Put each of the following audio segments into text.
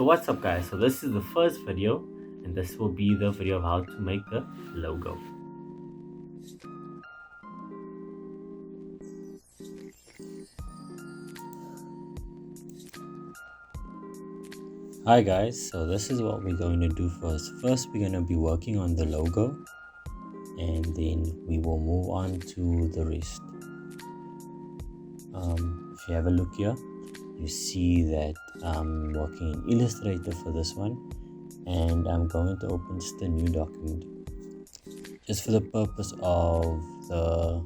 So what's up guys, so this is the first video and this will be the video of how to make the logo. Hi guys, so this is what we're going to do first. First we're going to be working on the logo and then we will move on to the rest. If you have a look here, you see that I'm working in Illustrator for this one, and I'm going to open just a new document just for the purpose of the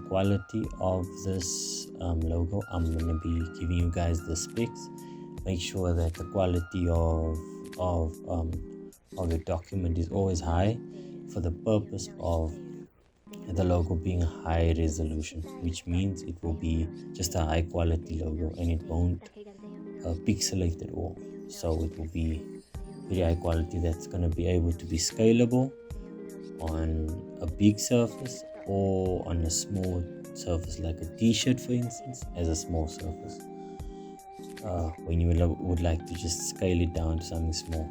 quality of this logo. I'm going to be giving you guys the specs. Make sure that the quality of the document is always high for the purpose of the logo being high resolution, which means it will be just a high quality logo and it won't pixelate at all. So it will be very high quality that's going to be able to be scalable on a big surface or on a small surface like a t-shirt, for instance, as a small surface. When you would like to just scale it down to something small.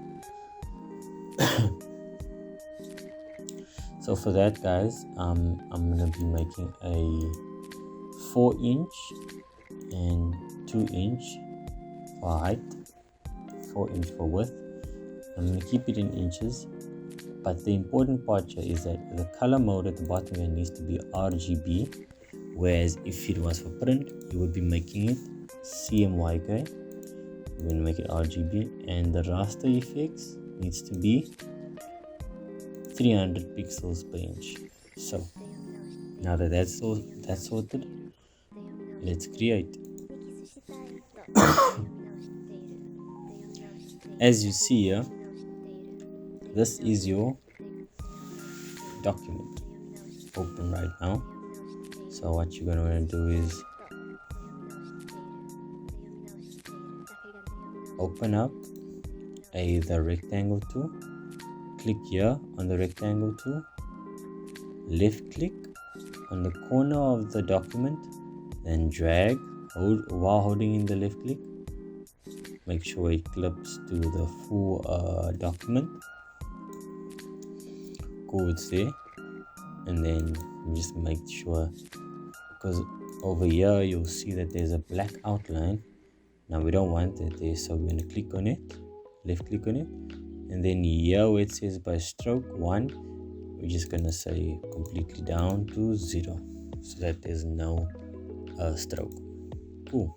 So for that guys, I'm gonna be making a 4" and 2" for height, 4" for width. I'm gonna keep it in inches, but the important part here is that the color mode at the bottom here needs to be RGB, whereas if it was for print you would be making it CMYK. We're gonna make it RGB, and the raster effects needs to be 300 pixels per inch. So now that that's sorted, let's create. As you see here, this is your document open right now. So what you're gonna want to do is open up the rectangle tool, click here on the rectangle tool, left click on the corner of the document, then drag while holding in the left click. Make sure it clips to the full document. Cool, it's there. And then just make sure, because over here you'll see that there's a black outline. Now we don't want it there, so we're going to click on it, left click on it, and then here where it says by stroke 1, we're just going to say completely down to 0 so that there's no stroke. Cool.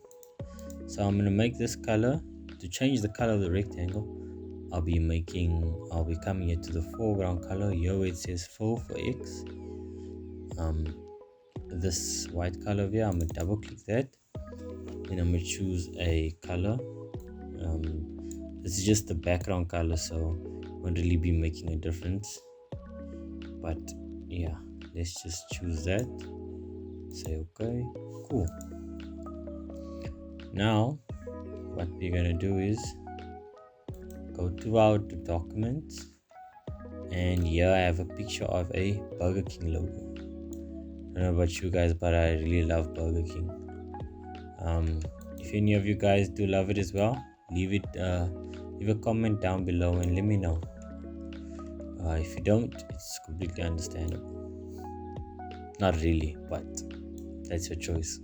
So I'm going to make this color. To change the color of the rectangle, I'll be coming here to the foreground color here where it says fill for X. This white color here, I'm going to double click that. Then I'm going to choose a color. This is just the background color, so it won't really be making a difference. But yeah, let's just choose that. Say okay, cool. Now what we're going to do is go to our documents, and here I have a picture of a Burger King logo. I don't know about you guys, but I really love Burger King. If any of you guys do love it as well, leave a comment down below and let me know. If you don't, it's completely understandable. Not really, but that's your choice.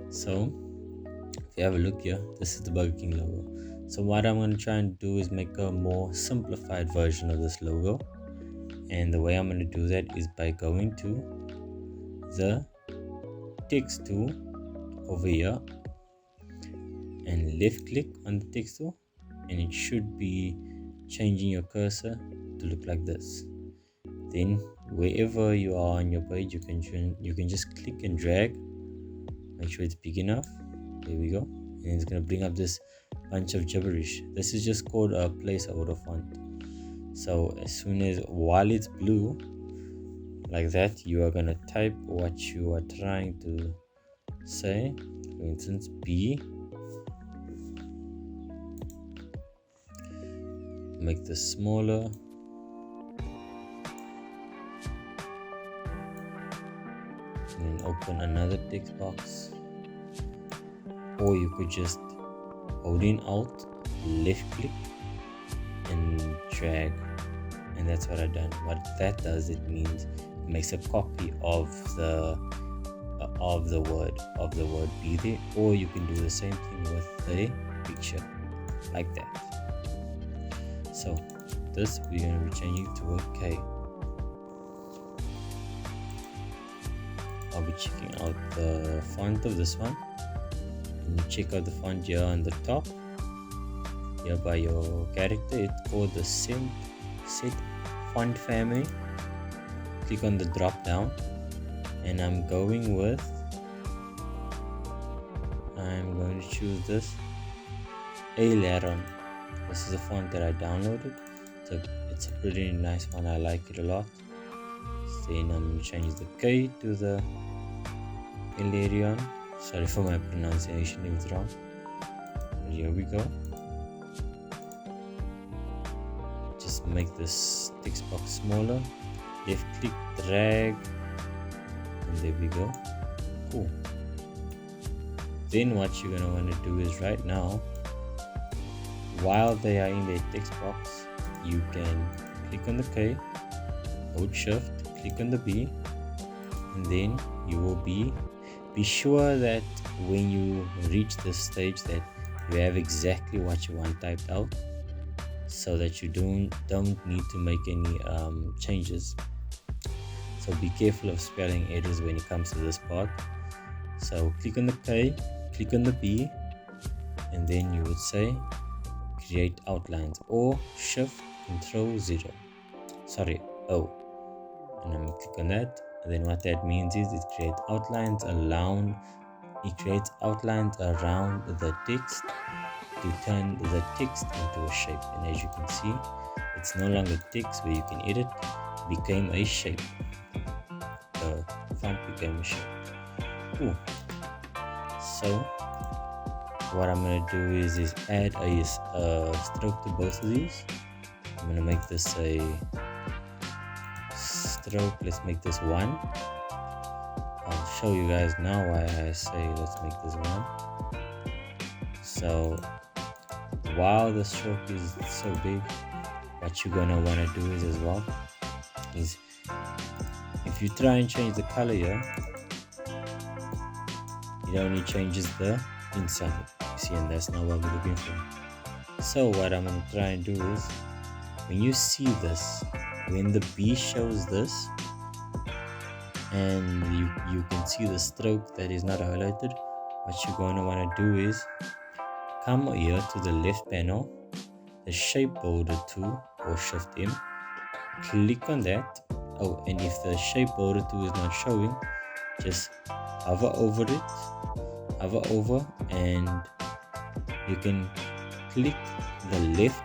So if you have a look here, this is the Burger King logo. So what I'm going to try and do is make a more simplified version of this logo, and the way I'm going to do that is by going to the text tool over here and left click on the text tool, and it should be changing your cursor to look like this. Then wherever you are on your page, you can just click and drag. Make sure it's big enough. There we go. And it's going to bring up this bunch of gibberish. This is just called a placeholder font. So while it's blue like that, you are going to type what you are trying to say. For instance, B. Make this smaller. And then open another text box. Or you could just hold in Alt left click and drag, and that's what I've done. What that does, it means it makes a copy of the word be there, or you can do the same thing with a picture like that. So this we're going to be changing to a K. I'll be checking out the font of this one, and you check out the font here on the top here by your character. It's called the set font family. Click on the drop down, and I'm going to choose this Aileron. This is a font that I downloaded. It's a pretty nice one. I like it a lot. Then I'm going to change the K to the Aileron. Sorry for my pronunciation if it's wrong. But here we go. Just make this text box smaller. Left click, drag, and there we go. Cool. Then what you're gonna want to do is right now, while they are in their text box, you can click on the K, hold shift, click on the B, and then you will be sure that when you reach this stage that you have exactly what you want typed out, so that you don't need to make any changes. So be careful of spelling errors when it comes to this part. So click on the K, click on the B, and then you would say create outlines, or shift control 0. Sorry, O. And I'm click on that, and then what that means is it creates outlines around the text to turn the text into a shape. And as you can see, it's no longer text where you can edit, it became a shape. The font became a shape. Cool. So what I'm going to do is add a stroke to both of these. I'm going to make this a stroke. Let's make this 1. I'll show you guys now why I say let's make this 1. So while the stroke is so big, what you're going to want to do is as well is, if you try and change the color here, it only changes the inside. You see, and that's not what we're looking for. So what I'm going to try and do is, when you see this, when the B shows this, and you can see the stroke that is not highlighted, what you're going to want to do is come here to the left panel, the shape border tool, or shift M, click on that. Oh, and if the shape border tool is not showing, just hover over it, and you can click the left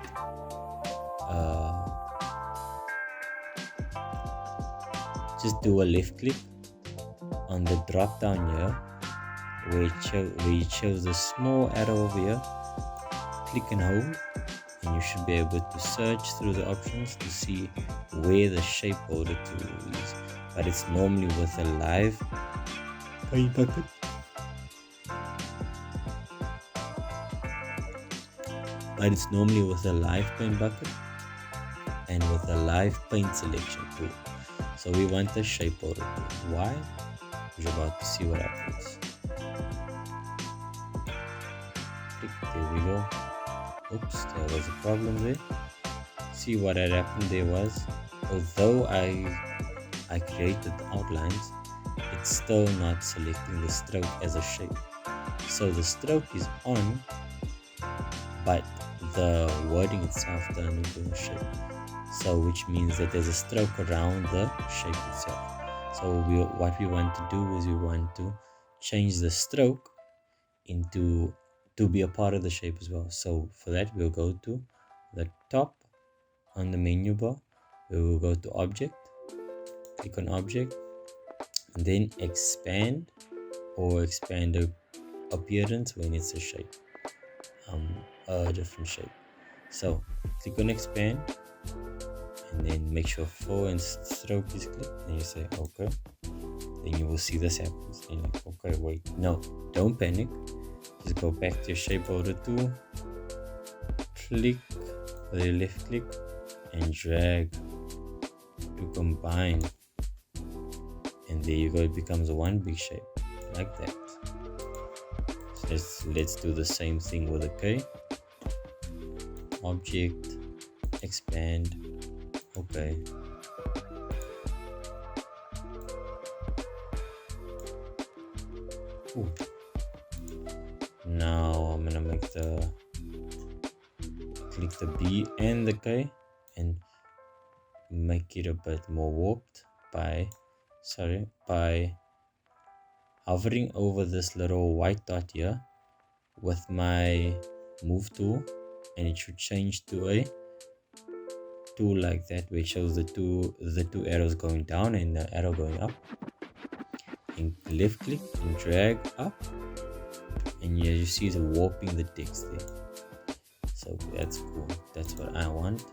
just do a left click on the drop down here where it shows the small arrow over here. Click and hold, and you should be able to search through the options to see where the shape border tool is. But it's normally with a live paint bucket. And with a live paint selection tool. So we want the shape border tool. Why? We're about to see what happens. Click, there we go. Oops, there was a problem there. See what had happened there was, although I created the outlines, it's still not selecting the stroke as a shape. So the stroke is on, but the wording itself turned into a shape. So which means that there's a stroke around the shape itself. So what we want to do is we want to change the stroke to be a part of the shape as well. So for that, we'll go to the top on the menu bar. We will go to object, click on object, and then expand, or expand the appearance when it's a shape, a different shape. So click on expand, and then make sure flow and stroke is clicked, and you say okay. Then you will see this happens, and you're like, okay, wait, no, don't panic. Just go back to your shape border tool, click with your left click and drag to combine, and there you go, it becomes one big shape like that. So let's do the same thing with a K. Object, expand, okay. Ooh. Now I'm gonna click the B and the K and make it a bit more warped by hovering over this little white dot here with my move tool, and it should change to a tool like that, which shows the two arrows going down and the arrow going up, and left click and drag up, and yeah, you see it's warping the text there. So that's cool, that's what I want.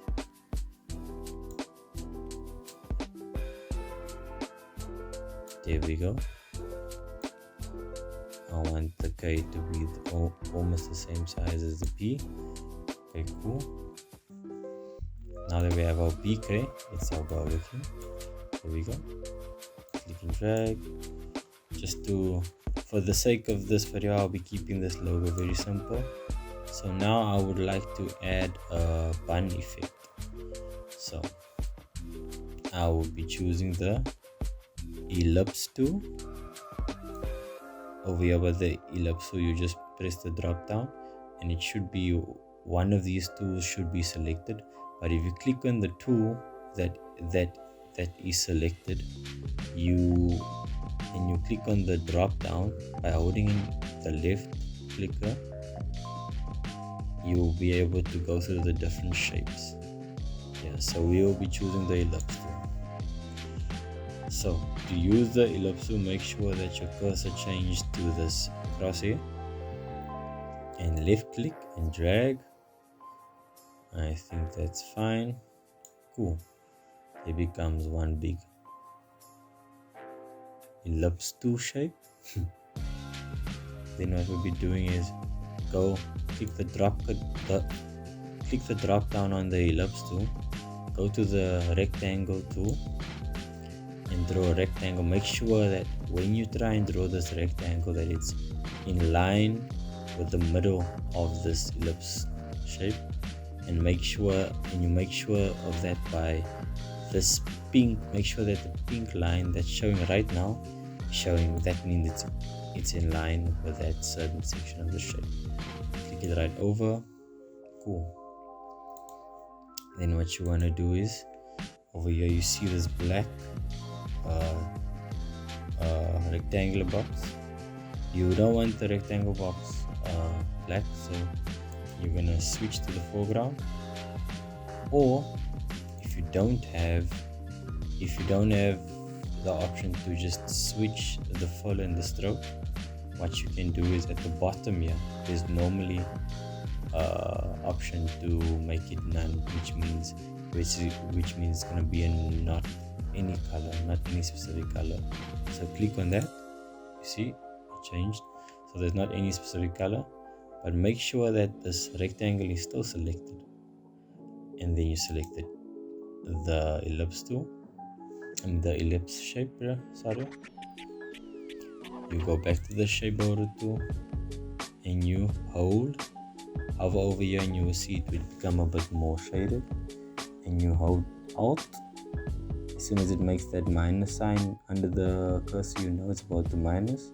There we go. I want the K to be almost the same size as the P. Okay, cool. Now that we have our BK, it's our Burger King. There we go. Click and drag. For the sake of this video, I'll be keeping this logo very simple. So now I would like to add a bun effect. So I will be choosing the ellipse tool. Over here by the ellipse tool, you just press the drop down, and it should be one of these tools should be selected. But if you click on the tool that is selected, you click on the drop down by holding in the left clicker, you will be able to go through the different shapes. Yeah, so we will be choosing the ellipse tool. So to use the ellipse tool, make sure that your cursor changed to this crosshair, and left click and drag. I think that's fine. Cool. It becomes one big ellipse tool shape. Then what we'll be doing is click the drop down on the ellipse tool, go to the rectangle tool and draw a rectangle. Make sure that when you try and draw this rectangle, that it's in line with the middle of this ellipse shape, and you make sure of that by this pink. Make sure that the pink line that's showing right now, that means it's in line with that certain section of the shape. Click it right over. Cool. Then what you want to do is, over here you see this black rectangular box. You don't want the rectangle box black, so you're gonna switch to the foreground. Or if you don't have the option to just switch the fill and the stroke, what you can do is at the bottom here, there's normally option to make it none, which means it's gonna be not any color, not any specific color. So click on that. You see it changed, so there's not any specific color, but make sure that this rectangle is still selected, and then you selected the ellipse tool and the ellipse shape. You go back to the shape border tool and you hover over here, and you will see it will become a bit more shaded, and you hold Alt. As soon as it makes that minus sign under the cursor, you know it's about to minus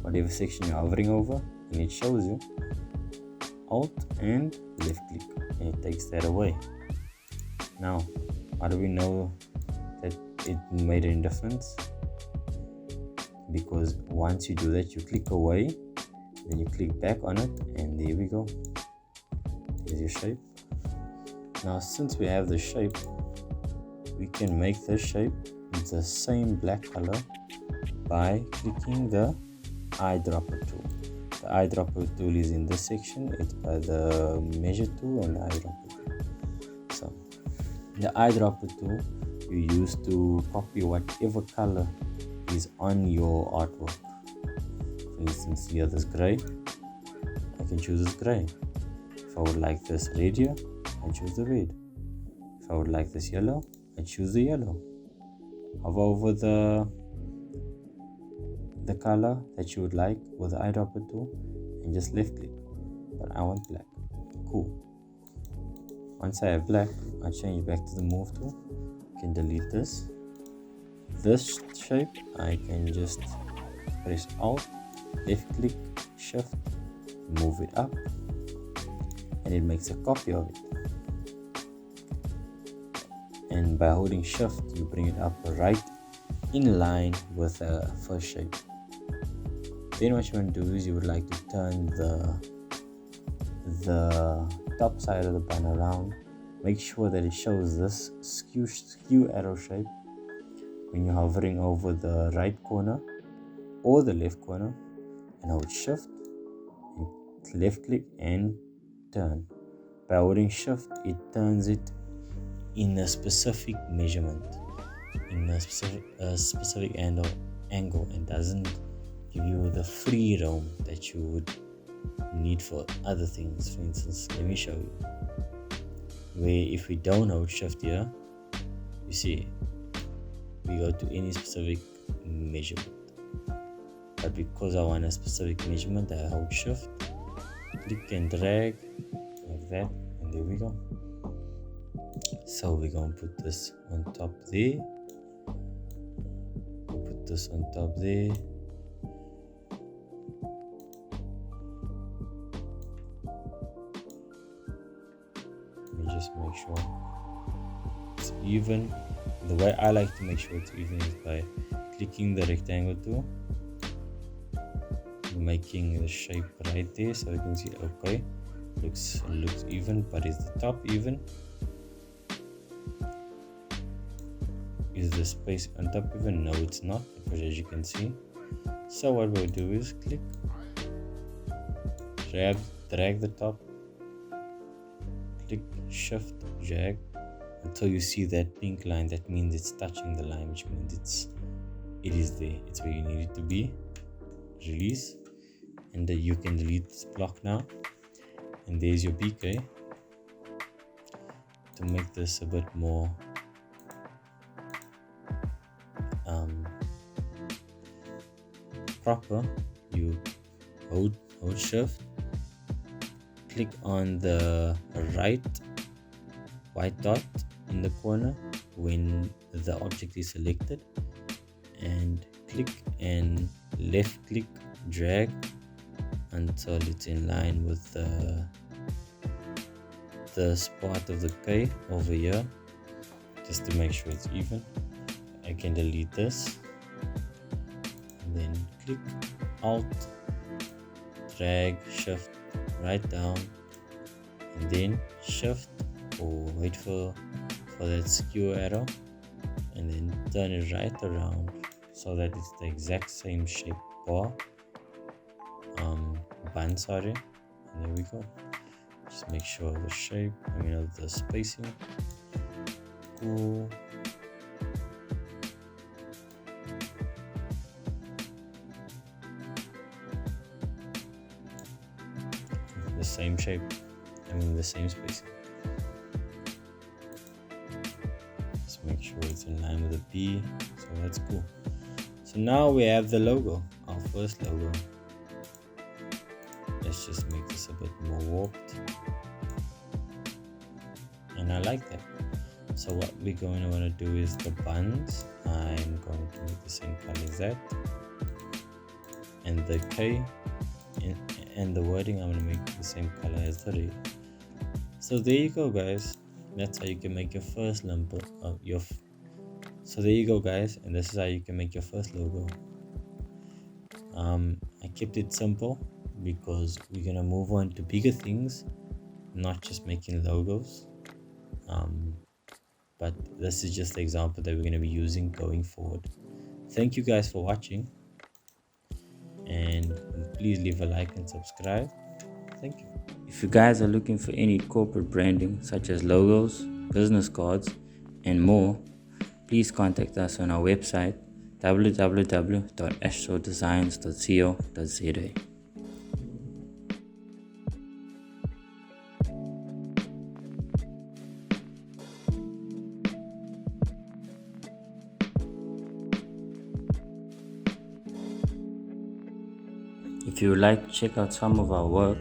whatever section you're hovering over, and it shows you. Alt and left click, and it takes that away. Now, how do we know that it made any difference? Because once you do that, you click away, then you click back on it, and there we go. Here's your shape. Now, since we have the shape, we can make this shape the same black color by clicking the eyedropper tool. The eyedropper tool is in this section. It's by the measure tool and the eyedropper tool. So the eyedropper tool you use to copy whatever color is on your artwork. For instance, here this gray, I can choose this gray. If I would like this red here, I choose the red. If I would like this yellow, I choose the yellow. Hover over the color that you would like with the eyedropper tool and just left click. But I want black. Cool. Once I have black, I change back to the move tool. I can delete this. This shape, I can just press Alt, left click, shift, move it up, and it makes a copy of it. And by holding shift, you bring it up right in line with the first shape. Then what you want to do is you would like to turn the top side of the bun around. Make sure that it shows this skew arrow shape when you're hovering over the right corner or the left corner, and hold shift and left click and turn. By holding shift, it turns it in a specific measurement, in a specific angle, and doesn't give you the free roam that you would need for other things. For instance, let me show you. Where if we don't hold shift here, you see we go to any specific measurement. But because I want a specific measurement, I hold shift, click and drag like that, and there we go. So we're gonna put this on top there. Put this on top there. Let me just make sure it's even. The way I like to make sure it's even is by clicking the rectangle tool, making the shape right there, so you can see okay, looks even. But is the top even? Is the space on top even? No, it's not, because as you can see. So what we'll do is click, drag the top, click, shift, drag until you see that pink line. That means it's touching the line, which means it is there. It's where you need it to be. Release, and then you can delete this block now. And there's your BK. To make this a bit more proper, you hold shift, click on the right white dot in the corner when the object is selected, and click and left click, drag until it's in line with the spot of the K over here, just to make sure it's even. I can delete this, and then click, Alt, drag, shift right down, and then shift or wait for that skew arrow, and then turn it right around so that it's the exact same shape bun, sorry. And there we go. Just make sure the shape, the spacing, cool. The same shape, the same spacing. Just make sure it's in line with the B, so that's cool. So now we have the logo, our first logo. Let's just make this a bit more warped, and I like that. So what we're going to want to do is the buns, I'm going to make the same color as that, and the K and the wording I'm going to make the same color as the red. So there you go, guys. That's how you can make your first logo of your so there you go, guys, and this is how you can make your first logo. I kept it simple because we're gonna move on to bigger things, not just making logos. But this is just the example that we're going to be using going forward. Thank you guys for watching, and please leave a like and subscribe. Thank you. If you guys are looking for any corporate branding such as logos, business cards, and more, please contact us on our website www.astrodesigns.co.za. If you would like to check out some of our work,